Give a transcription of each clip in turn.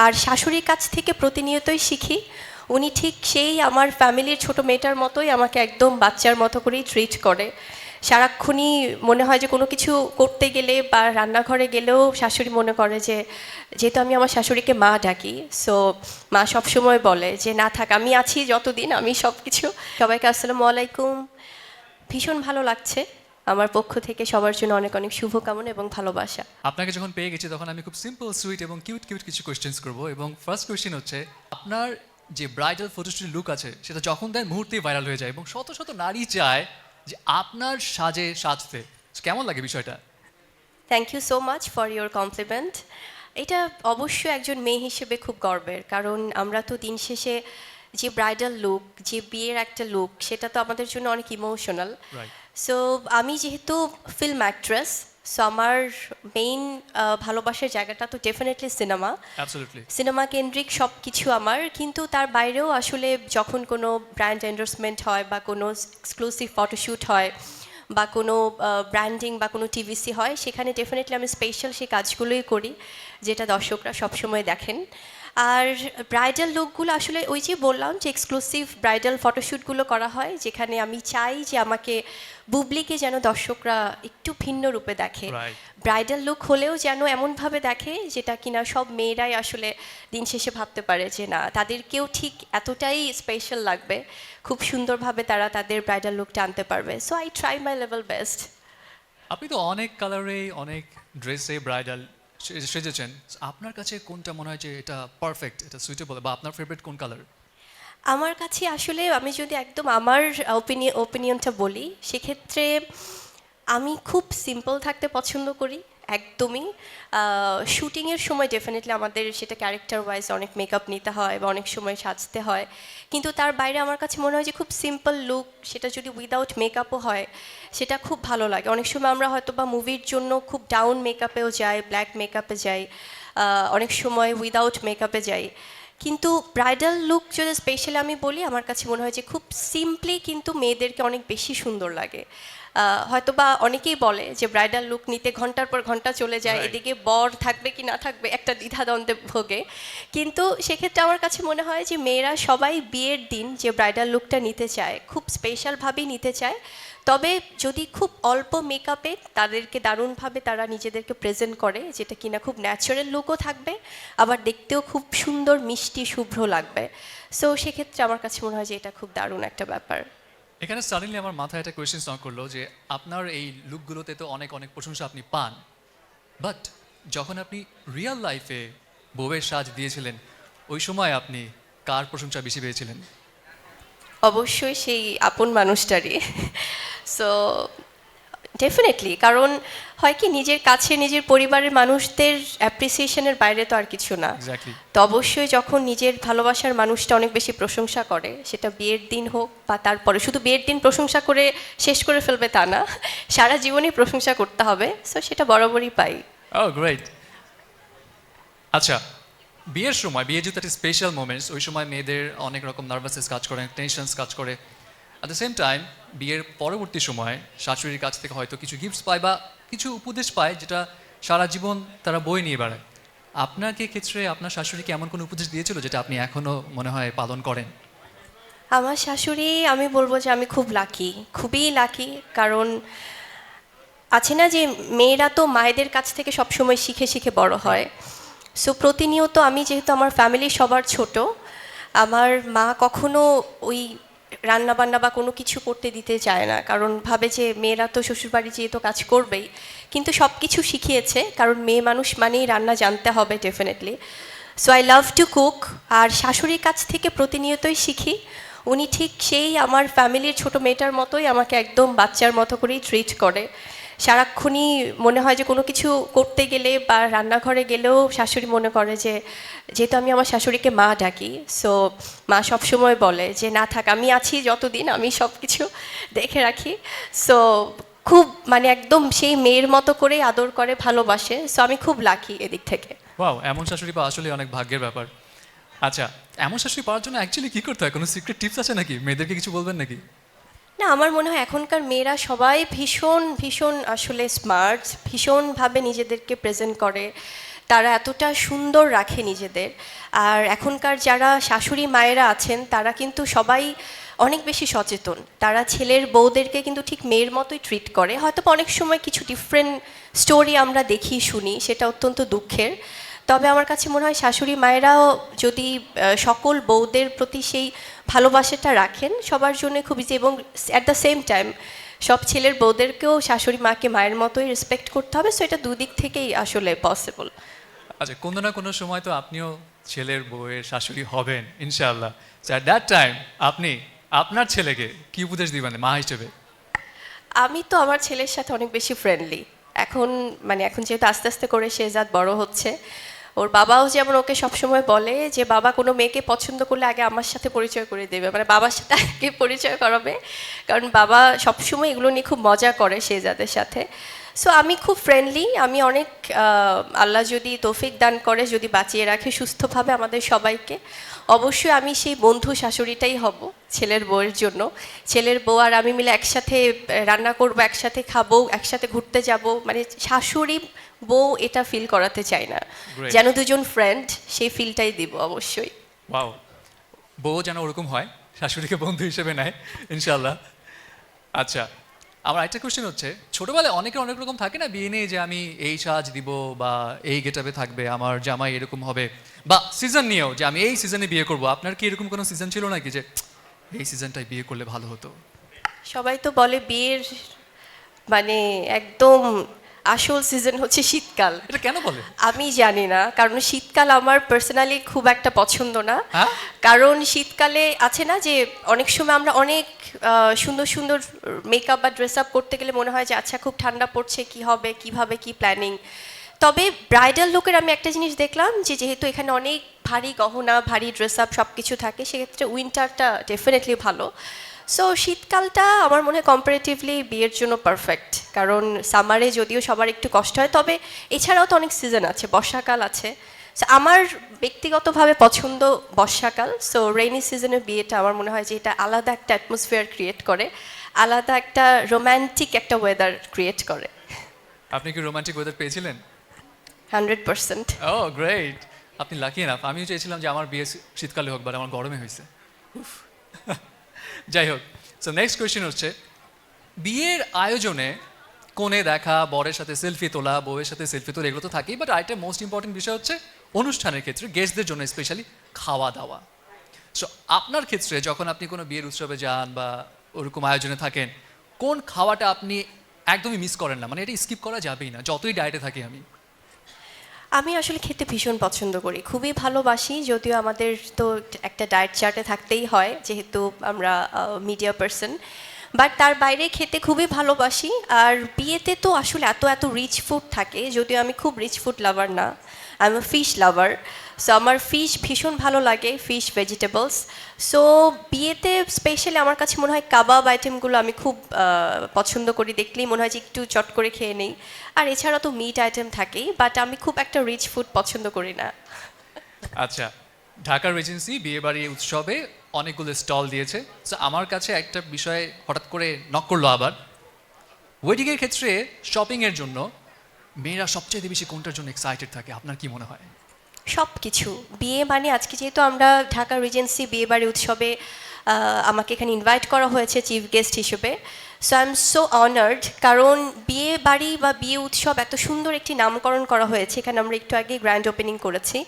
আর শাশুড়ির কাছ থেকে প্রতিনিয়তই শিখি। উনি ঠিক সেই আমার ফ্যামিলির ছোট মেয়েটার মতোই আমাকে একদম বাচ্চার মতো করেই ট্রিট করে। সারাক্ষণই মনে হয় যে কোনো কিছু করতে গেলে বা রান্নাঘরে গেলেও শাশুড়ি মনে করে যে, যেহেতু আমি আমার শাশুড়িকে মা ডাকি, সো মা সবসময় বলে যে না থাক, আমি আছি যতদিন আমি সব কিছু। সবাইকে আসসালামু আলাইকুম। ভীষণ ভালো লাগছে। আমার পক্ষ থেকে সবার জন্য অনেক অনেক শুভকামনা এবং ভালোবাসা। আপনাকে যখন পেয়ে গেছি তখন আমি খুব সিম্পল সুইট এবং কিউট কিউট কিছু কোয়েশ্চেন্স করবো এবং ফার্স্ট কোয়েশ্চেন হচ্ছে আপনার যে ব্রাইডাল ফটোশুটের লুক আছে সেটা যখন দেন মুহূর্তেই ভাইরাল হয়ে যায় এবং শত শত নারী চায় যে আপনার সাজে সাজতে। কেমন লাগে বিষয়টা? Thank you so much for your compliment. এটা অবশ্যই একজন মেয়ে হিসেবে খুব গর্বের, কারণ আমরা তো দিন শেষে যে ব্রাইডাল লুক, যে বিয়ের একটা লুক, সেটা তো আমাদের জন্য অনেক ইমোশনাল। রাইট। সো আমি যেহেতু ফিল্ম অ্যাক্ট্রেস, সো আমার মেইন ভালোবাসার জায়গাটা তো ডেফিনেটলি সিনেমা। অ্যাবসলিউটলি। সিনেমা কেন্দ্রিক সব কিছু আমার, কিন্তু তার বাইরেও আসলে যখন কোনো ব্র্যান্ড এন্ডোর্সমেন্ট হয় বা কোনো এক্সক্লুসিভ ফটোশ্যুট হয় বা কোনো ব্র্যান্ডিং বা কোনো টিভিসি হয়, সেখানে ডেফিনেটলি আমি স্পেশাল সেই কাজগুলোই করি যেটা দর্শকরা সবসময় দেখেন। আর ব্রাইডাল লুকগুলো আসলে ওই যে বললাম যে এক্সক্লুসিভ ব্রাইডাল ফটোশ্যুটগুলো করা হয়, যেখানে আমি চাই যে আমাকে বুবলিকে যেন দর্শকরা একটু ভিন্ন রূপে দেখে। রাইট। ব্রাইডাল লুক হলেও যেন এমনভাবে দেখে যেটা কিনা সব মেয়েরাই আসলে দিন শেষে ভাবতে পারে যে না, তাদেরকেও ঠিক এতটাই স্পেশাল লাগবে, খুব সুন্দরভাবে তারা তাদের ব্রাইডাল লুকটা আনতে পারবে। So I try my level best. আপনি তো অনেক কালারে অনেক ড্রেসে ব্রাইডাল সেজেছেন, আপনার কাছে কোনটা মনে হয় যে এটা পারফেক্ট, এটা সুইটেবল বা আপনার ফেভারিট কোন কালার? আমার কাছে আসলে আমি যদি একদম আমার ওপিনিয়নটা বলি, সেক্ষেত্রে আমি খুব সিম্পল থাকতে পছন্দ করি একদমই। শুটিংয়ের সময় ডেফিনেটলি আমাদের সেটা ক্যারেক্টার ওয়াইজ অনেক মেকআপ নিতে হয় বা অনেক সময় সাজতে হয়, কিন্তু তার বাইরে আমার কাছে মনে হয় যে খুব সিম্পল লুক, সেটা যদি উইদাউট মেকআপও হয় সেটা খুব ভালো লাগে। অনেক সময় আমরা হয়তো বা মুভির জন্য খুব ডাউন মেকআপেও যাই, ব্ল্যাক মেকআপে যাই, অনেক সময় উইদাউট মেকআপে যাই, কিন্তু ব্রাইডাল লুক যদি স্পেশালি আমি বলি, আমার কাছে মনে হয় যে খুব সিম্পলি কিন্তু মেয়েদেরকে অনেক বেশি সুন্দর লাগে। হয়তো বা অনেকেই বলে যে ব্রাইডাল লুক নিতে ঘন্টার পর ঘন্টা চলে যায়, Right. এদিকে বর থাকবে কি না থাকবে একটা দ্বিধাদ্বন্দ্বে ভোগে, কিন্তু সেক্ষেত্রে আমার কাছে মনে হয় যে মেয়েরা সবাই বিয়ের দিন যে ব্রাইডাল লুকটা নিতে চায় খুব স্পেশালভাবেই নিতে চায়, তবে যদি খুব অল্প মেকআপে তাদেরকে দারুণভাবে তারা নিজেদেরকে প্রেজেন্ট করে, যেটা কিনা খুব ন্যাচারাল লুকও থাকবে, আবার দেখতেও খুব সুন্দর মিষ্টি শুভ্র লাগবে। সো সেক্ষেত্রে আমার কাছে মনে হয় যে এটা খুব দারুণ একটা ব্যাপার। এখানে সাডেনলি আমার মাথায় একটা কোয়েশ্চেন স্ট্রক করলো যে আপনার এই লুকগুলোতে তো অনেক অনেক প্রশংসা আপনি পান, বাট যখন আপনি রিয়েল লাইফে বউয়ের সাজ দিয়েছিলেন ওই সময় আপনি কার প্রশংসা বেশি পেয়েছিলেন? অবশ্যই সেই আপন মানুষটারই। সো ডেফিনেটলি, কারণ হয় কি, নিজের কাছে নিজের পরিবারের মানুষদের অ্যাপ্রিসিয়েশনের বাইরে তো আর কিছু না। এক্স্যাক্টলি। তো অবশ্যই যখন নিজের ভালোবাসার মানুষটা অনেক বেশি প্রশংসা করে, সেটা বিয়ের দিন হোক বা তারপরে, শুধু বিয়ের দিন প্রশংসা করে শেষ করে ফেলবে তা না, সারা জীবনই প্রশংসা করতে হবে। সো সেটা বরাবরই পাই। ও গ্রেট। আচ্ছা, বিয়ের সময়, বিয়ে যেহেতু একটা স্পেশাল মোমেন্টস, ওই সময় মেয়েদের অনেক রকম নার্ভাসনেস কাজ করে, টেনশনস কাজ করে। অ্যাট দ্য সেম টাইম বিয়ের পরবর্তী সময় শাশুড়ির কাছ থেকে হয়তো কিছু গিফটস পায় বা কিছু উপদেশ পায় যেটা সারা জীবন তারা বয়ে নিয়ে বেড়ায়। আপনাকে ক্ষেত্রে আপনার শাশুড়িকে এমন কোনো উপদেশ দিয়েছিল যেটা আপনি এখনও মনে হয় পালন করেন? আমার শাশুড়ি, আমি বলবো যে আমি খুব লাকি, খুবই লাকি, কারণ আছে না যে মেয়েরা তো মায়েদের কাছ থেকে সবসময় শিখে শিখে বড় হয়। সো প্রতিনিয়ত আমি যেহেতু আমার ফ্যামিলির সবার ছোট, আমার মা কখনো ওই রান্না বান্না বা কোনো কিছু করতে দিতে চায় না, কারণ ভাবে যে মেয়েরা তো শ্বশুরবাড়ি যেয়ে তো কাজ করবেই, কিন্তু সব কিছু শিখিয়েছে, কারণ মেয়ে মানুষ মানেই রান্না জানতে হবে definitely. So I love to cook. আর শাশুড়ির কাছ থেকে প্রতিনিয়তই শিখি। উনি ঠিক সেই আমার ফ্যামিলির ছোট মেয়েটার মতোই আমাকে একদম বাচ্চার মতো করেই ট্রিট করে। সারাক্ষণই মনে হয় যে কোনো কিছু করতে গেলে বা রান্নাঘরে গেলেও শাশুড়ি মনে করে যে, যেহেতু আমি আমার শাশুড়িকে মা ডাকি, সো মা সবসময় বলে যে না থাক, আমি আছি যতদিন আমি সব কিছু দেখে রাখি। সো খুব মানে একদম সেই মেয়ের মতো করেই আদর করে, ভালোবাসে। সো আমি খুব লাকি এদিক থেকে। ওয়াও, এমন শাশুড়ি পাওয়া আসলে অনেক ভাগ্যের ব্যাপার। আচ্ছা, এমন শাশুড়ি পাওয়ার জন্য অ্যাকচুয়ালি কী করতে হয়? কোনো সিক্রেট টিপস আছে নাকি? মেয়েদেরকে কিছু বলবেন নাকি? না, আমার মনে হয় এখনকার মেয়েরা সবাই ভীষণ ভীষণ আসলে স্মার্ট, ভীষণভাবে নিজেদেরকে প্রেজেন্ট করে, তারা এতটা সুন্দর রাখে নিজেদের। আর এখনকার যারা শাশুড়ি মায়েরা আছেন তারা কিন্তু সবাই অনেক বেশি সচেতন, তারা ছেলের বউদেরকে কিন্তু ঠিক মেয়ের মতোই ট্রিট করে। হয়তো অনেক সময় কিছু ডিফারেন্ট স্টোরি আমরা দেখি শুনি, সেটা অত্যন্ত দুঃখের। তবে আমার কাছে মনে হয় শাশুড়ি মায়েরাও যদি সকল বউদের প্রতি সেই ভালোবাসাটা রাখেন, সবার জন্য খুব ইজি। এবং অ্যাট দ্য সেম টাইম সব ছেলের বউদেরকেও শাশুড়ি মাকে মায়ের মতোই রেসপেক্ট করতে হবে। সো এটা দুদিক থেকেই আসলে পসিবল। আচ্ছা, কোনো না কোনো সময় তো আপনিও ছেলের বউয়ের শাশুড়ি হবেন ইনশাআল্লাহ। অ্যাট দ্যাট টাইম আপনি আপনার ছেলেকে কি উপদেশ দিবেন মা হিসেবে? আমি তো আমার ছেলের সাথে অনেক বেশি ফ্রেন্ডলি এখন, মানে এখন যেহেতু আস্তে আস্তে করে শেহজাদ বড় হচ্ছে, ওর বাবাও যেমন ওকে সবসময় বলে যে বাবা কোনো মেয়েকে পছন্দ করলে আগে আমার সাথে পরিচয় করে দেবে, মানে বাবার সাথে আগে পরিচয় করাবে, কারণ বাবা সবসময় এগুলো নিয়ে খুব মজা করে শেহজাদের সাথে। সো আমি খুব ফ্রেন্ডলি, আমি অনেক আল্লাহ যদি তৌফিক দান করে, যদি বাঁচিয়ে রাখে সুস্থভাবে আমাদের সবাইকে, অবশ্যই আমি সেই বন্ধু শাশুড়িটাই হব ছেলের বউয়ের জন্য। ছেলের বউ আর আমি মিলে একসাথে রান্না করব, একসাথে খাবো, একসাথে ঘুরতে যাব, মানে শাশুড়ি বউ এটা ফিল করাতে চাই না, Great. যেন দুজন ফ্রেন্ড, সেই ফিলটাই দিব অবশ্যই। ওয়াও, বউ যেন ওরকম হয়, শাশুড়িকে বন্ধু হিসেবে নেয় ইনশাআল্লাহ। আচ্ছা, আমার একটা কোশ্চেন হচ্ছে, ছোটবেলায় অনেকের অনেক রকম থাকে না বিয়ে নিয়ে, যে আমি এই সাজ দিব বা এই গেটআপে থাকবে, আমার জামাই এরকম হবে, বা সিজন নিয়েও যে আমি এই সিজনে বিয়ে করব। আপনার কি এরকম কোনো সিজন ছিল নাকি যে এই সিজনটাই বিয়ে করলে ভালো হতো? সবাই তো বলে বিয়ের মানে একদম আসল সিজন হচ্ছে শীতকাল। এটা কেন বলে? আমি জানি না, কারণ শীতকাল আমার পার্সোনালি খুব একটা পছন্দ না। হ্যাঁ? কারণ শীতকালে আছে না যে অনেক সময় আমরা অনেক সুন্দর সুন্দর মেকআপ বা ড্রেস আপ করতে গেলে মনে হয় যে আচ্ছা খুব ঠান্ডা পড়ছে, কি হবে, কিভাবে কি প্ল্যানিং। তবে ব্রাইডাল লোকের আমি একটা জিনিস দেখলাম যে যেহেতু এখানে অনেক ভারী গহনা, ভারী ড্রেস আপ সব কিছু থাকে, সেক্ষেত্রে উইন্টারটা ডেফিনেটলি ভালো। সো শীতকালটা আমার মনে হয় কম্পারেটিভলি বিয়ের জন্য পারফেক্ট, কারণ সামারে যদিও সবার একটু কষ্ট হয়, তবে এছাড়াও তো অনেক সিজন আছে, বর্ষাকাল আছে। So, আমার ব্যক্তিগতভাবে পছন্দ বর্ষাকাল। সো রেইনি সিজনের বিয়েটা আমার মনে হয় যে এটা আলাদা একটা অ্যাটমসফিয়ার ক্রিয়েট করে, আলাদা একটা রোম্যান্টিক একটা ওয়েদার ক্রিয়েট করে। আপনি কি রোমান্টিক ওয়েদার পেয়েছিলেন? 100%। ও গ্রেট, আপনি লাকি এনাফ। আমিও চেয়েছিলাম যে আমার বিয়ে শীতকালে হোক, বাট আমার গরমে হয়েছে। উফ। যাই হোক, সো নেক্সট কোয়েশ্চেন হচ্ছে, বিয়ের আয়োজনে কোণে দেখা, বরের সাথে সেলফি তোলা, বউয়ের সাথে সেলফি তোলা, এগুলো তো থাকেই, বাট আরেকটা মোস্ট ইম্পর্টেন্ট বিষয় হচ্ছে অনুষ্ঠানের ক্ষেত্রে গেস্টদের জন্য স্পেশালি খাওয়া দাওয়া। সো আপনার ক্ষেত্রে যখন আপনি কোনো বিয়ের উৎসবে যান বা ওরকম আয়োজনে থাকেন, কোন খাওয়াটা আপনি একদমই মিস করেন না, মানে এটা স্কিপ করা যাবেই না যতই ডায়েটে থাকি আমি? আমি আসলে খেতে ভীষণ পছন্দ করি, খুবই ভালোবাসি, যদিও আমাদের তো একটা ডায়েট চার্টে থাকতেই হয় যেহেতু আমরা মিডিয়া পার্সন, বাট তার বাইরে খেতে খুবই ভালোবাসি। আর বিয়েতে তো আসলে এত এত রিচ ফুড থাকে, যদিও আমি খুব রিচ ফুড লাভার না, I am fish lover. So আমার ফিশ ভীষণ ভালো লাগে, ফিশ ভেজিটেবলস। সো বিয়েতে স্পেশালি আমার কাছে মনে হয় কাবাব আইটেমগুলো আমি খুব পছন্দ করি, দেখলেই মনে হয় যে একটু চট করে খেয়ে নেই। আর এছাড়া তো মিট আইটেম থাকেই, বাট আমি খুব একটা রিচ ফুড পছন্দ করি না। আচ্ছা, ঢাকার রেজেন্সি বিয়েবাড়ি উৎসবে অনেকগুলো স্টল দিয়েছে। সো আমার কাছে একটা বিষয় হঠাৎ করে নক করলো আবার, ওয়েডিংয়ের ক্ষেত্রে শপিংয়ের জন্য মেয়েরা সবচেয়ে বেশি কোনটার জন্য এক্সাইটেড থাকে আপনার কি মনে হয়? সব কিছু বিয়ে মানে, আজকে যেহেতু আমরা ঢাকা রিজেন্সি বিয়েবাড়ি উৎসবে আমাকে এখানে ইনভাইট করা হয়েছে চিফ গেস্ট হিসেবে। So I am so honoured, কারণ বিয়ে বাড়ি বা বিয়ে উৎসব এত সুন্দর একটি নামকরণ করা হয়েছে, এখানে আমরা একটু আগে গ্র্যান্ড ওপেনিং করেছি।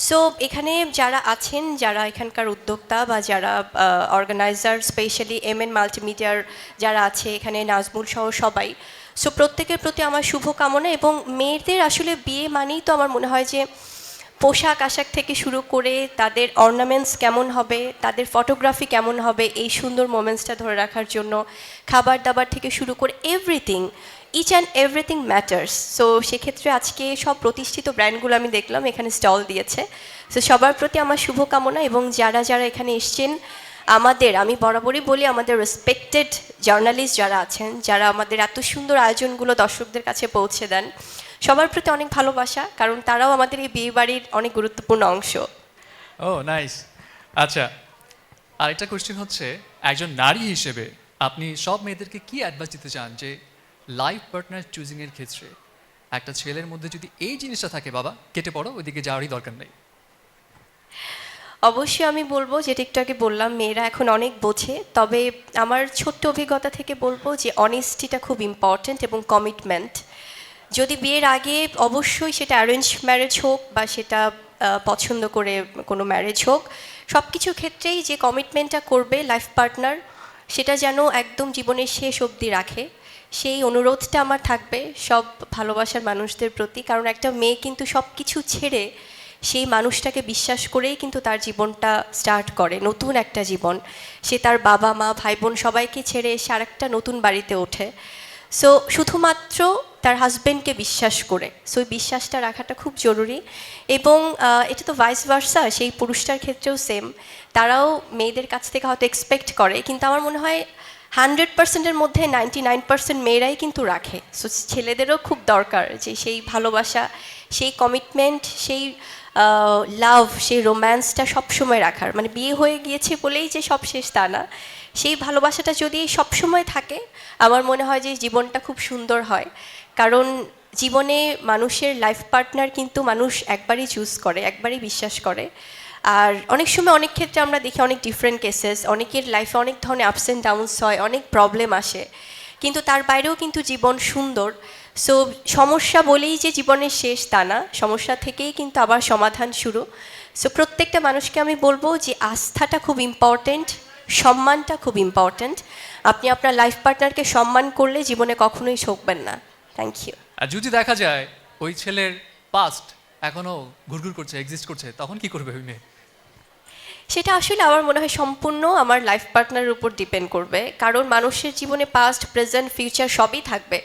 সো এখানে যারা আছেন, যারা এখানকার উদ্যোক্তা বা যারা অর্গানাইজার, স্পেশালি এমএন মাল্টিমিডিয়ার যারা আছে এখানে, নাজমুল সহ সবাই, সো প্রত্যেকের প্রতি আমার শুভকামনা। এবং মেয়েদের আসলে বিয়ে মানেই তো আমার মনে হয় যে পোশাক আশাক থেকে শুরু করে তাদের অর্নামেন্টস কেমন হবে, তাদের ফটোগ্রাফি কেমন হবে, এই সুন্দর মোমেন্টসটা ধরে রাখার জন্য খাবার দাবার থেকে শুরু করে everything, each and everything matters. So সেক্ষেত্রে আজকে সব প্রতিষ্ঠিত ব্র্যান্ডগুলো আমি দেখলাম এখানে স্টল দিয়েছে। সো সবার প্রতি আমার শুভকামনা। এবং যারা যারা এখানে এসছেন, আমাদের, আমি বরাবরই বলি, আমাদের রেসপেক্টেড জার্নালিস্ট যারা আছেন, যারা আমাদের এত সুন্দর আয়োজনগুলো দর্শকদের কাছে পৌঁছে দেন, সবার প্রতি অনেক ভালোবাসা, কারণ তারাও আমাদের এই বিয়ে বাড়ির অনেক গুরুত্বপূর্ণ অংশ। ও নাইস। আচ্ছা, আরেকটা কোয়েশ্চেন হচ্ছে, একজন নারী হিসেবে আপনি সব মেয়েদেরকে কি অ্যাডভাইস দিতে চান যে লাইফ পার্টনার চুজিংয়ের ক্ষেত্রে একটা ছেলের মধ্যে যদি এই জিনিসটা থাকে, বাবা কেটে পড়ো, ওইদিকে যাওয়ারই দরকার নেই। অবশ্যই আমি বলবো, যেটা একটু আগে বললাম, মেয়েরা এখন অনেক বোঝে, তবে আমার ছোট্ট অভিজ্ঞতা থেকে বলবো যে অনেস্টিটা খুব ইম্পর্ট্যান্ট এবং কমিটমেন্ট। যদি বিয়ের আগে, অবশ্যই সেটা অ্যারেঞ্জ ম্যারেজ হোক বা সেটা পছন্দ করে কোনো ম্যারেজ হোক, সব কিছু ক্ষেত্রেই যে কমিটমেন্টটা করবে লাইফ পার্টনার, সেটা যেন একদম জীবনের শেষ অবধি রাখে, সেই অনুরোধটা আমার থাকবে সব ভালোবাসার মানুষদের প্রতি। কারণ একটা মেয়ে কিন্তু সব কিছু ছেড়ে সেই মানুষটাকে বিশ্বাস করেই কিন্তু তার জীবনটা স্টার্ট করে, নতুন একটা জীবন। সে তার বাবা মা ভাই বোন সবাইকে ছেড়ে এসে আরেকটা নতুন বাড়িতে ওঠে। সো শুধুমাত্র তার হাজব্যান্ডকে বিশ্বাস করে, সো ওই বিশ্বাসটা রাখাটা খুব জরুরি। এবং এটা তো ভাইস ভার্সা, সেই পুরুষটার ক্ষেত্রেও সেম। তারাও মেয়েদের কাছ থেকে হয়তো এক্সপেক্ট করে, কিন্তু আমার মনে হয় 100%-এর মধ্যে 99% মেয়েরাই কিন্তু রাখে। সো ছেলেদেরও খুব দরকার যে সেই ভালোবাসা, সেই কমিটমেন্ট, সেই লাভ, সেই রোম্যান্সটা সবসময় রাখার। মানে বিয়ে হয়ে গিয়েছে বলেই যে সব শেষ তা না, সেই ভালোবাসাটা যদি সবসময় থাকে, আমার মনে হয় যে জীবনটা খুব সুন্দর হয়। কারণ জীবনে মানুষের লাইফ পার্টনার কিন্তু মানুষ একবারই চুজ করে, একবারই বিশ্বাস করে। আর অনেক সময় অনেক ক্ষেত্রে আমরা দেখি অনেক ডিফারেন্ট কেসেস, অনেকের লাইফে অনেক ধরনের আপস অ্যান্ড ডাউনস হয়, অনেক প্রবলেম আসে, কিন্তু তার বাইরেও কিন্তু জীবন সুন্দর। সো সমস্যা বলেই যে জীবনের শেষ তা না, সমস্যা থেকেই কিন্তু আবার সমাধান শুরু। সো প্রত্যেকটা মানুষকে আমি বলবো যে আস্থাটা খুব ইম্পর্ট্যান্ট, সম্মানটা খুব ইম্পর্ট্যান্ট। আপনি আপনার লাইফ পার্টনারকে সম্মান করলে জীবনে কখনোই ঠকবেন না। Thank you. আর যদি দেখা যায় ওই ছেলের পাস্ট এখনো ঘুরঘুর করছে, এক্সিস্ট করছে, তখন কি করবে ওই মেয়ে? সেটা আসলে আমার মনে হয় সম্পূর্ণ আমার লাইফ পার্টনারের উপর ডিপেন্ড করবে। কারণ মানুষের জীবনে পাস্ট প্রেজেন্ট ফিউচার সবই থাকবে,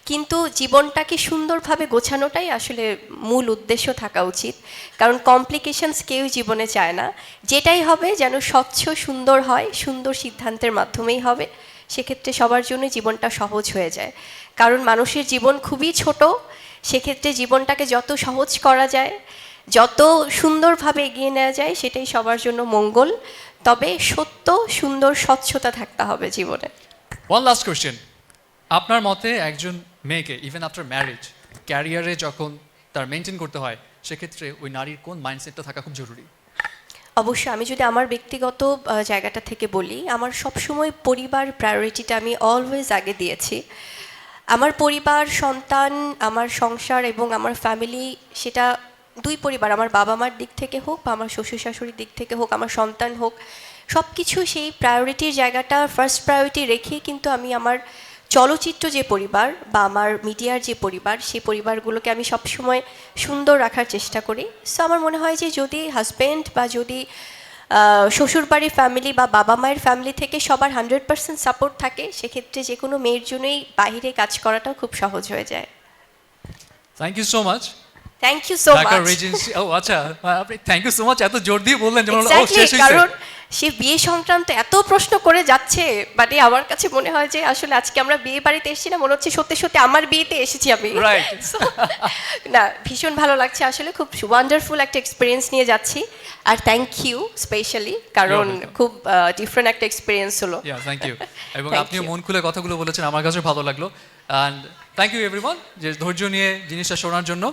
কিন্তু জীবনটাকে সুন্দরভাবে গোছানোটাই আসলে মূল উদ্দেশ্য থাকা উচিত। কারণ কমপ্লিকেশনস কেউ জীবনে চায় না, যেটাই হবে যেন স্বচ্ছ সুন্দর হয়, সুন্দর সিদ্ধান্তের মাধ্যমেই হবে। সেক্ষেত্রে সবার জন্য জীবনটা সহজ হয়ে যায়। কারণ মানুষের জীবন খুবই ছোট, সেক্ষেত্রে জীবনটাকে যত সহজ করা যায়, যত সুন্দরভাবে এগিয়ে নেওয়া যায়, সেটাই সবার জন্য মঙ্গল। তবে সত্য, সুন্দর, স্বচ্ছতা থাকতে হবে জীবনে। ওয়ান লাস্ট কোয়েশ্চেন, আপনার মতে একজন মেয়েকে ইভেন আফটার ম্যারেজ ক্যারিয়ারে যখন তার মেনটেন করতে হয়, সেক্ষেত্রে ওই নারীর কোন মাইন্ডসেটটা থাকা খুব জরুরি? অবশ্যই আমি যদি আমার ব্যক্তিগত জায়গাটা থেকে বলি, আমার সবসময় পরিবার প্রায়োরিটিটা আমি অলওয়েজ আগে দিয়েছি। আমার পরিবার, সন্তান, আমার সংসার এবং আমার ফ্যামিলি, সেটা দুই পরিবার, আমার বাবা মার দিক থেকে হোক বা আমার শ্বশুর শাশুড়ির দিক থেকে হোক, আমার সন্তান হোক, সব কিছু সেই প্রায়োরিটির জায়গাটা ফার্স্ট প্রায়োরিটি রেখেই কিন্তু আমি আমার চলচ্চিত্র যে পরিবার বা আমার মিডিয়ার যে পরিবার, সেই পরিবারগুলোকে আমি সবসময় সুন্দর রাখার চেষ্টা করি। সো আমার মনে হয় যে যদি হাজব্যান্ড বা যদি শ্বশুরবাড়ির ফ্যামিলি বা বাবা মায়ের ফ্যামিলি থেকে সবার 100% সাপোর্ট থাকে, সেক্ষেত্রে যে কোনো মেয়ের জন্যই বাইরে কাজ করাটাও খুব সহজ হয়ে যায়। Thank you so much. Thank you so Dhaka much. Regency, ও আচ্ছা, আপনি থ্যাংক ইউ সো মাচ এত জোর দিয়ে বললেন যেমন ও Exactly, শেষ হয়েছে। কারণ সে বিয়ে সংক্রান্ত এত প্রশ্ন করে যাচ্ছে, মানে আমার কাছে মনে হয় যে আসলে আজকে আমরা বিয়ে বাড়িতে এসেছি না, মনে হচ্ছে সত্যি সত্যি আমার বিয়েতে এসেছি আমি। Right. So, না, ভীষণ ভালো লাগছে আসলে, খুব ওয়ান্ডারফুল একটা এক্সপিরিয়েন্স নিয়ে যাচ্ছি। আর থ্যাংক ইউ স্পেশালি, কারণ You're welcome. খুব ডিফারেন্ট একটা এক্সপিরিয়েন্স হলো। Thank you. এবং Thank আপনিও you. মন খুলে কথাগুলো বলেছেন, আমার কাছে ভালো লাগলো। অ্যান্ড থ্যাংক ইউ এভরিওয়ান যে ধৈর্য নিয়ে জিনিসটা শোনার জন্য।